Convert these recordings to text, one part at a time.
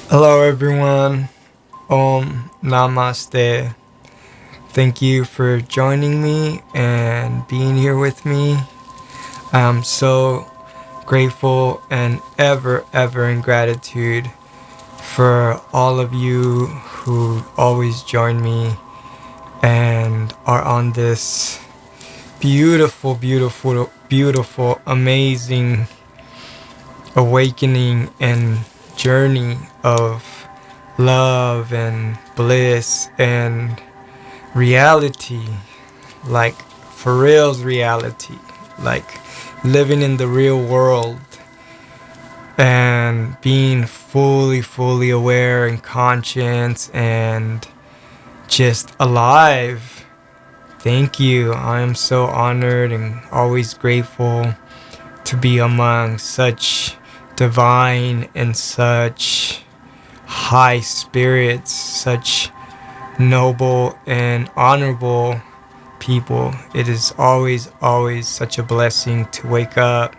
Hello everyone. Namaste. Thank you for joining me and being here with me. I'm so grateful and ever in gratitude for all of you who always join me and are on this beautiful, amazing awakening and journey of love and bliss and reality, like for real's reality, like living in the real world and being fully aware and conscious and just alive. Thank you. I am so honored and always grateful to be among such divine and such high spirits, such noble and honorable people. It is always such a blessing to wake up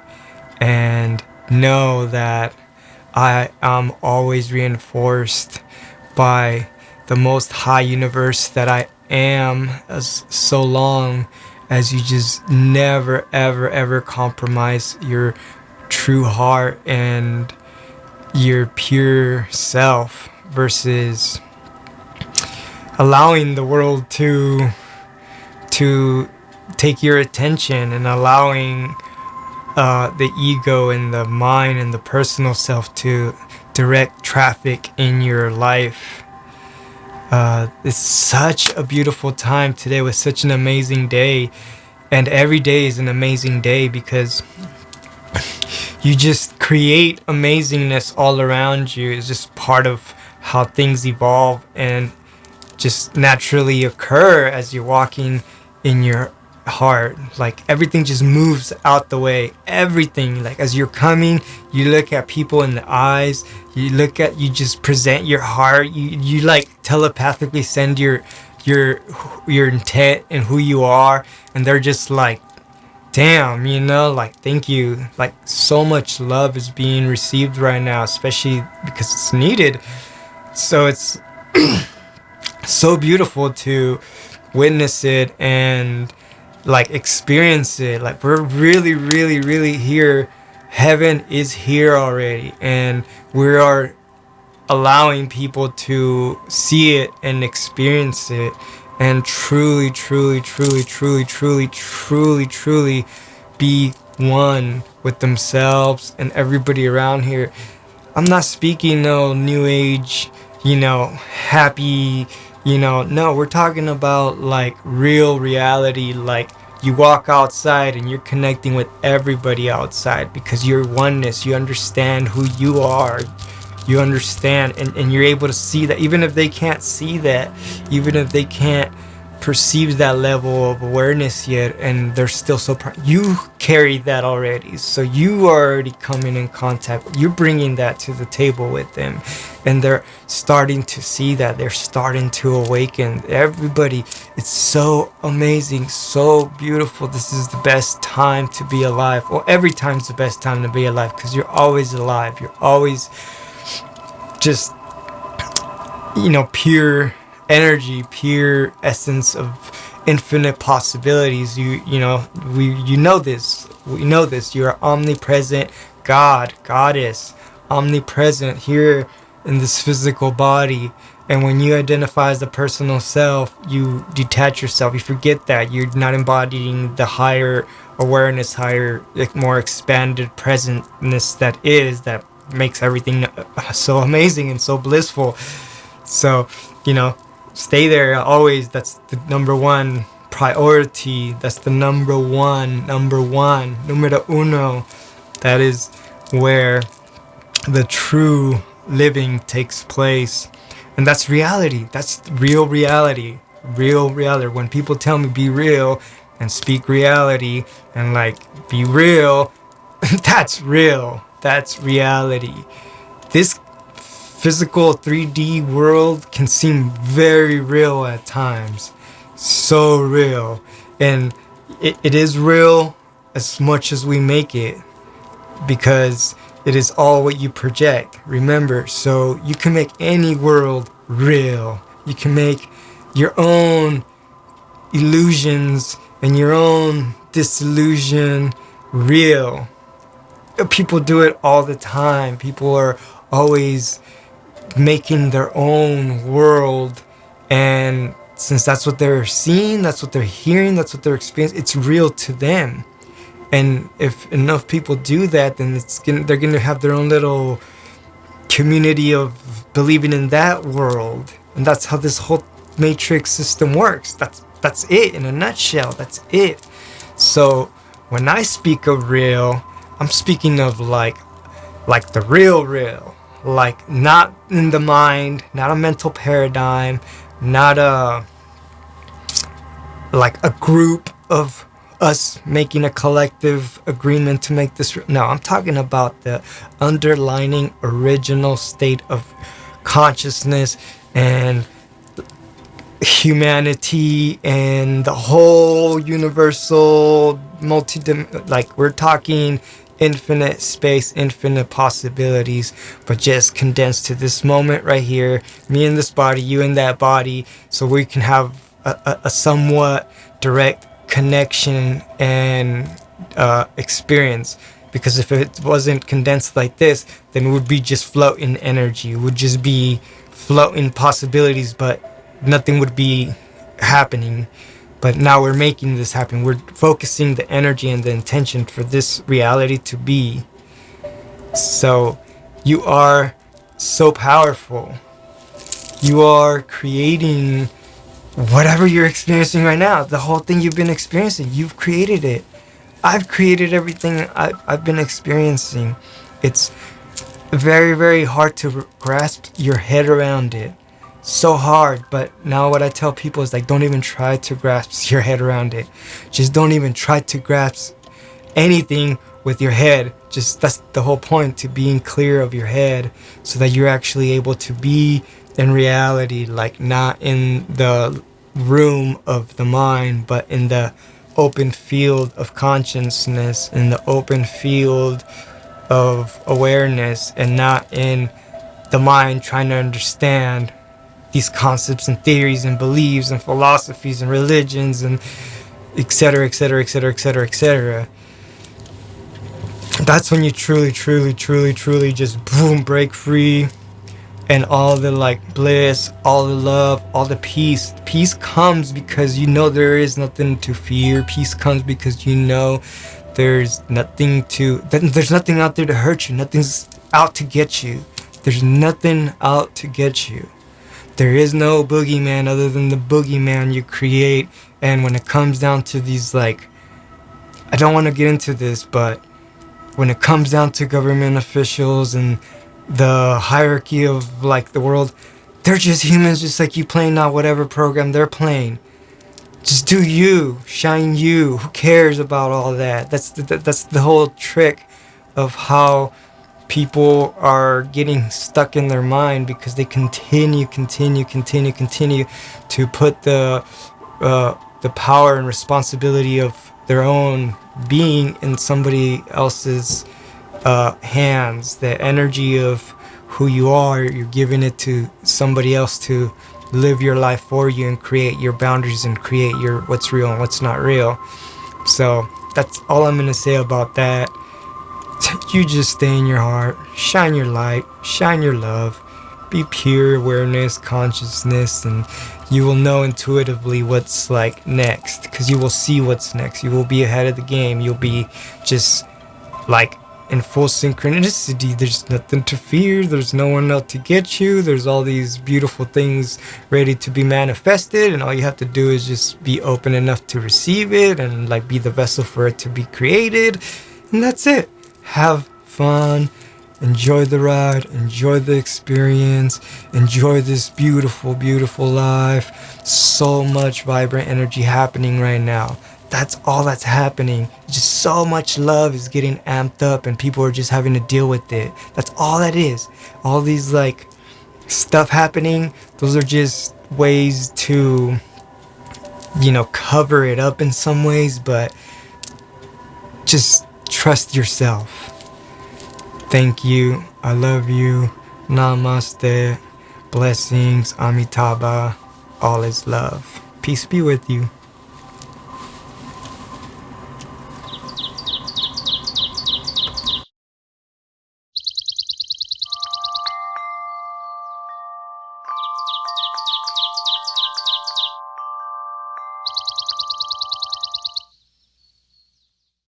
and know that I am always reinforced by the most high universe that I am, as so long as you just never ever compromise your true heart and your pure self versus allowing the world to take your attention and allowing the ego and the mind and the personal self to direct traffic in your life. It's such a beautiful time. Today was such an amazing day, and every day is an amazing day because you just create amazingness all around you. It's just part of how things evolve and just naturally occur as you're walking in your heart. Like everything just moves out the way. Everything, like as you're coming, you look at people in the eyes, you just present your heart, you like telepathically send your intent and who you are, and they're just like, damn, like, thank you. Like, so much love is being received right now, especially because it's needed. So it's so beautiful to witness it and like experience it. Like, we're really here. Heaven is here already, and we are allowing people to see it and experience it and truly be one with themselves and everybody around here. I'm not speaking no new age, happy, no, we're talking about like real reality. Like, you walk outside and you're connecting with everybody outside because you're oneness. You understand who you are. You understand, and you're able to see that, even if they can't see that, even if they can't perceive that level of awareness yet, and they're still so you carry that already. So you are already coming in contact. You're bringing that to the table with them, and they're starting to see that. They're starting to awaken. Everybody, it's so amazing, so beautiful. This is the best time to be alive. Well, every time's the best time to be alive because you're always alive. You're always just, pure energy, pure essence of infinite possibilities. We know this. You're omnipresent God, goddess, omnipresent here in this physical body. And when you identify as the personal self, you detach yourself. You forget that you're not embodying the higher awareness, higher, like, more expanded presentness that makes everything so amazing and so blissful. So, stay there always. That's the number one priority. That's the number one, numero uno. That is where the true living takes place. And that's reality. That's real reality. Real reality. When people tell me be real and speak reality and like be real, that's real. That's reality. This physical 3D world can seem very real at times. So real. And it is real as much as we make it, because it is all what you project. Remember, so you can make any world real. You can make your own illusions and your own disillusion real. People do it all the time. People are always making their own world, and since that's what they're seeing, that's what they're hearing, that's what they're experiencing, it's real to them. And if enough people do that, then they're gonna have their own little community of believing in that world. And that's how this whole matrix system works. That's it in a nutshell. That's it. So when I speak of real, I'm speaking of like the real, like not in the mind, not a mental paradigm, not like a group of us making a collective agreement to make this. No, I'm talking about the underlining original state of consciousness and humanity and the whole universal like we're talking infinite space, infinite possibilities, but just condensed to this moment right here, me in this body, you in that body, so we can have a somewhat direct connection and experience. Because if it wasn't condensed like this, then it would be just floating energy. It would just be floating possibilities, but nothing would be happening. But now we're making this happen. We're focusing the energy and the intention for this reality to be. So you are so powerful. You are creating whatever you're experiencing right now. The whole thing you've been experiencing, you've created it. I've created everything I've been experiencing. It's very, very hard to grasp your head around it. So hard. But now what I tell people is like, don't even try to grasp your head around it. Just don't even try to grasp anything with your head. Just that's the whole point, to being clear of your head, so that you're actually able to be in reality, like not in the room of the mind, but in the open field of consciousness, in the open field of awareness, and not in the mind trying to understand these concepts and theories and beliefs and philosophies and religions and etc, etc, etc, etc, etc. That's when you truly just boom, break free, and all the like bliss, all the love, all the peace. Peace comes because you know there is nothing to fear. Peace comes because you know there's nothing out there to hurt you. Nothing's out to get you. There's nothing out to get you. There is no boogeyman other than the boogeyman you create. And when it comes down to these, like, I don't want to get into this, but when it comes down to government officials and the hierarchy of like the world, they're just humans just like you, playing out whatever program they're playing. Just do you, shine you. Who cares about all that? That's the whole trick of how people are getting stuck in their mind, because they continue to put the power and responsibility of their own being in somebody else's hands. The energy of who you are, you're giving it to somebody else to live your life for you and create your boundaries and create your what's real and what's not real. So that's all I'm gonna say about that. You just stay in your heart, shine your light, shine your love, be pure awareness, consciousness, and you will know intuitively what's like next, because you will see what's next. You will be ahead of the game. You'll be just like in full synchronicity. There's nothing to fear. There's no one out to get you. There's all these beautiful things ready to be manifested, and all you have to do is just be open enough to receive it and like be the vessel for it to be created, and that's it. Have fun, enjoy the ride, enjoy the experience, enjoy this beautiful, beautiful life. So much vibrant energy happening right now. That's all that's happening. Just so much love is getting amped up and people are just having to deal with it. That's all that is. All these like stuff happening, those are just ways to, you know, cover it up in some ways, but just trust yourself. Thank you. I love you. Namaste. Blessings. Amitabah. All is love. Peace be with you.